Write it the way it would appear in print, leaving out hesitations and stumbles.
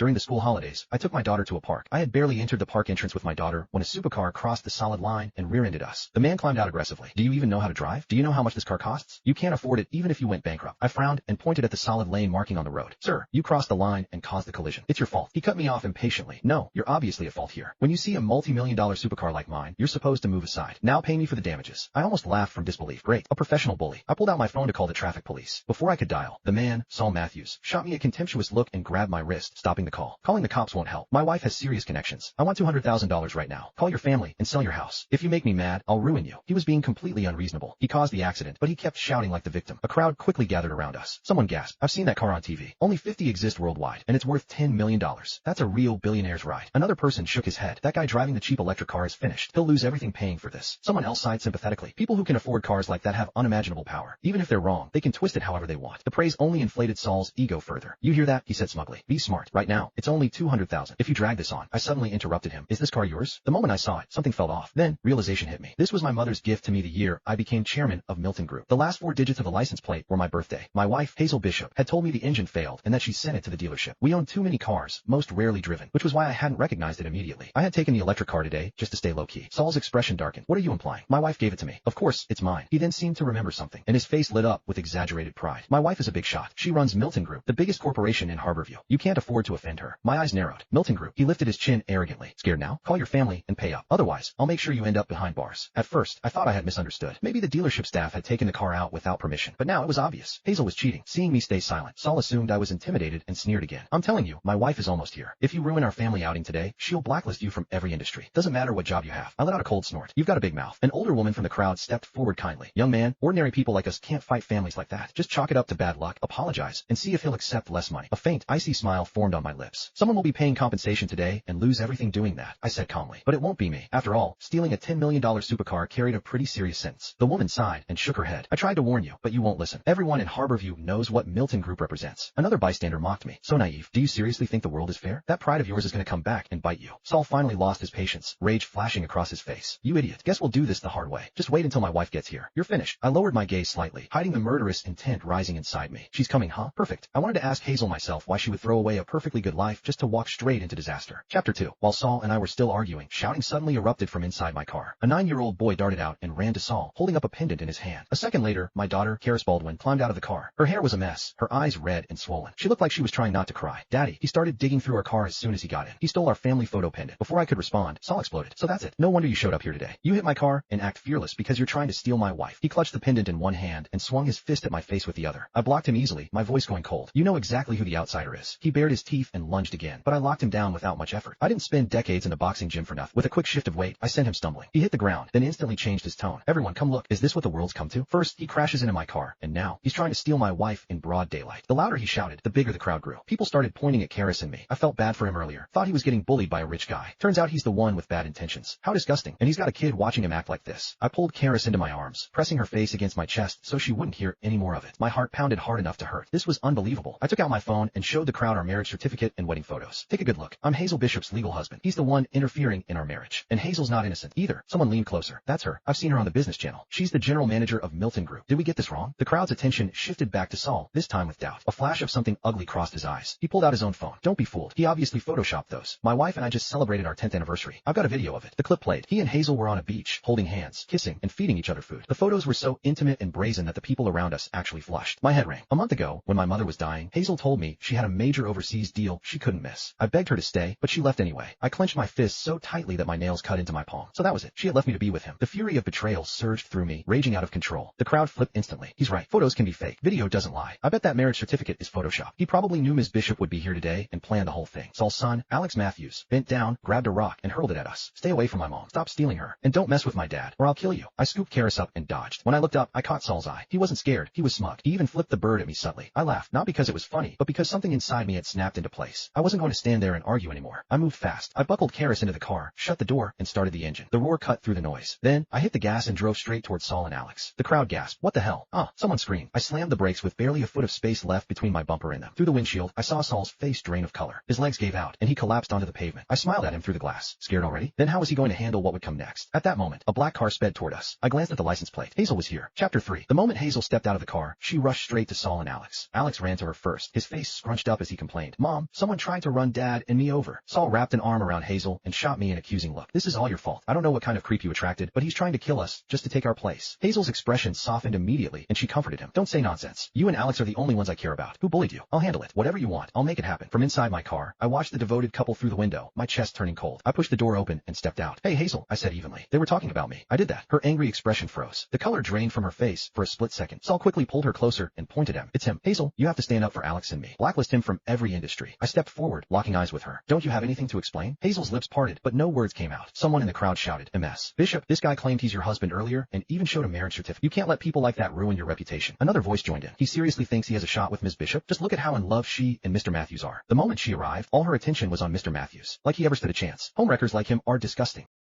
During the school holidays, I took my daughter to a park. I had barely entered the park entrance with my daughter when a supercar crossed the solid line and rear-ended us. The man climbed out aggressively. Do you even know how to drive? Do you know how much this car costs? You can't afford it even if you went bankrupt. I frowned and pointed at the solid lane marking on the road. Sir, you crossed the line and caused the collision. It's your fault. He cut me off impatiently. No, you're obviously at fault here. When you see a multi-million-dollar supercar like mine, you're supposed to move aside. Now pay me for the damages. I almost laughed from disbelief. Great, a professional bully. I pulled out my phone to call the traffic police. Before I could dial, the man, Saul Matthews, shot me a contemptuous look and grabbed my wrist, stopping the call. Calling the cops won't help. My wife has serious connections. I want $200,000 right now. Call your family and sell your house. If you make me mad, I'll ruin you. He was being completely unreasonable. He caused the accident, but he kept shouting like the victim. A crowd quickly gathered around us. Someone gasped. I've seen that car on TV. Only 50 exist worldwide, and it's worth $10 million. That's a real billionaire's ride. Another person shook his head. That guy driving the cheap electric car is finished. He'll lose everything paying for this. Someone else sighed sympathetically. People who can afford cars like that have unimaginable power. Even if they're wrong, they can twist it however they want. The praise only inflated Saul's ego further. You hear that? He said smugly. Be smart. Right now, it's only $200,000. If you drag this on, I suddenly interrupted him. Is this car yours? The moment I saw it, something felt off. Then, realization hit me. This was my mother's gift to me the year I became chairman of Milton Group. The last 4 digits of the license plate were my birthday. My wife, Hazel Bishop, had told me the engine failed and that she sent it to the dealership. We owned too many cars, most rarely driven, which was why I hadn't recognized it immediately. I had taken the electric car today just to stay low-key. Saul's expression darkened. What are you implying? My wife gave it to me. Of course, it's mine. He then seemed to remember something, and his face lit up with exaggerated pride. My wife is a big shot. She runs Milton Group, the biggest corporation in Harborview. You can't afford to offend her. My eyes narrowed. Milton Group. He lifted his chin arrogantly. Scared now? Call your family and pay up. Otherwise, I'll make sure you end up behind bars. At first, I thought I had misunderstood. Maybe the dealership staff had taken the car out without permission, but now it was obvious. Hazel was cheating. Seeing me stay silent, Saul assumed I was intimidated and sneered again. I'm telling you, my wife is almost here. If you ruin our family outing today, she'll blacklist you from every industry. Doesn't matter what job you have. I let out a cold snort. You've got a big mouth. An older woman from the crowd stepped forward kindly. Young man, ordinary people like us can't fight families like that. Just chalk it up to bad luck, apologize, and see if he'll accept less money. A faint, icy smile formed on my lips. Someone will be paying compensation today and lose everything doing that, I said calmly. But it won't be me. After all, stealing a $10 million supercar carried a pretty serious sentence. The woman sighed and shook her head. I tried to warn you, but you won't listen. Everyone in Harborview knows what Milton Group represents. Another bystander mocked me. So naive. Do you seriously think the world is fair? That pride of yours is going to come back and bite you. Saul finally lost his patience, rage flashing across his face. You idiot. Guess we'll do this the hard way. Just wait until my wife gets here. You're finished. I lowered my gaze slightly, hiding the murderous intent rising inside me. She's coming, huh? Perfect. I wanted to ask Hazel myself why she would throw away a perfectly good life just to walk straight into disaster. Chapter 2. While Saul and I were still arguing, shouting suddenly erupted from inside my car. A 9-year-old boy darted out and ran to Saul, holding up a pendant in his hand. A second later, my daughter, Karis Baldwin, climbed out of the car. Her hair was a mess, her eyes red and swollen. She looked like she was trying not to cry. Daddy. He started digging through our car as soon as he got in. He stole our family photo pendant. Before I could respond, Saul exploded. So that's it. No wonder you showed up here today. You hit my car and act fearless because you're trying to steal my wife. He clutched the pendant in one hand and swung his fist at my face with the other. I blocked him easily, my voice going cold. You know exactly who the outsider is. He bared his teeth and lunged again, but I locked him down without much effort. I didn't spend decades in a boxing gym for nothing. With a quick shift of weight, I sent him stumbling. He hit the ground, then instantly changed his tone. Everyone, come look. Is this what the world's come to? First, he crashes into my car, and now, he's trying to steal my wife in broad daylight. The louder he shouted, the bigger the crowd grew. People started pointing at Karis and me. I felt bad for him earlier. Thought he was getting bullied by a rich guy. Turns out he's the one with bad intentions. How disgusting. And he's got a kid watching him act like this. I pulled Karis into my arms, pressing her face against my chest so she wouldn't hear any more of it. My heart pounded hard enough to hurt. This was unbelievable. I took out my phone and showed the crowd our marriage certificate and wedding photos. Take a good look. I'm Hazel Bishop's legal husband. He's the one interfering in our marriage. And Hazel's not innocent either. Someone leaned closer. That's her. I've seen her on the business channel. She's the general manager of Milton Group. Did we get this wrong? The crowd's attention shifted back to Saul, this time with doubt. A flash of something ugly crossed his eyes. He pulled out his own phone. Don't be fooled. He obviously photoshopped those. My wife and I just celebrated our 10th anniversary. I've got a video of it. The clip played. He and Hazel were on a beach, holding hands, kissing, and feeding each other food. The photos were so intimate and brazen that the people around us actually flushed. My head rang. A month ago, when my mother was dying, Hazel told me she had a major overseas deal she couldn't miss. I begged her to stay, but she left anyway. I clenched my fists so tightly that my nails cut into my palm. So that was it. She had left me to be with him. The fury of betrayal surged through me, raging out of control. The crowd flipped instantly. He's right. Photos can be fake. Video doesn't lie. I bet that marriage certificate is Photoshop. He probably knew Ms. Bishop would be here today and planned the whole thing. Saul's son, Alex Matthews, bent down, grabbed a rock, and hurled it at us. Stay away from my mom. Stop stealing her. And don't mess with my dad, or I'll kill you. I scooped Karis up and dodged. When I looked up, I caught Saul's eye. He wasn't scared. He was smug. He even flipped the bird at me subtly. I laughed, not because it was funny, but because something inside me had snapped into place. I wasn't going to stand there and argue anymore. I moved fast. I buckled Karis into the car, shut the door, and started the engine. The roar cut through the noise. Then, I hit the gas and drove straight towards Saul and Alex. The crowd gasped. What the hell? Someone screamed. I slammed the brakes with barely a foot of space left between my bumper and them. Through the windshield, I saw Saul's face drain of color. His legs gave out, and he collapsed onto the pavement. I smiled at him through the glass. Scared already? Then how was he going to handle what would come next? At that moment, a black car sped toward us. I glanced at the license plate. Hazel was here. Chapter 3. The moment Hazel stepped out of the car, she rushed straight to Saul and Alex. Alex ran to her first, his face scrunched up as he complained. Mom, Someone tried to run Dad and me over. Saul wrapped an arm around Hazel and shot me an accusing look. This is all your fault. I don't know what kind of creep you attracted, but he's trying to kill us, just to take our place. Hazel's expression softened immediately, and she comforted him. Don't say nonsense. You and Alex are the only ones I care about. Who bullied you? I'll handle it. Whatever you want, I'll make it happen. From inside my car, I watched the devoted couple through the window, my chest turning cold. I pushed the door open and stepped out. Hey Hazel, I said evenly. They were talking about me. I did that. Her angry expression froze. The color drained from her face for a split second. Saul quickly pulled her closer and pointed at him. It's him. Hazel, you have to stand up for Alex and me. Blacklist him from every industry. I stepped forward, locking eyes with her. Don't you have anything to explain? Hazel's lips parted, but no words came out. Someone in the crowd shouted, MS. Bishop, this guy claimed he's your husband earlier and even showed a marriage certificate. You can't let people like that ruin your reputation. Another voice joined in. He seriously thinks he has a shot with Ms. Bishop? Just look at how in love she and Mr. Matthews are. The moment she arrived, all her attention was on Mr. Matthews. Like he ever stood a chance. Homewreckers like him are disgusting.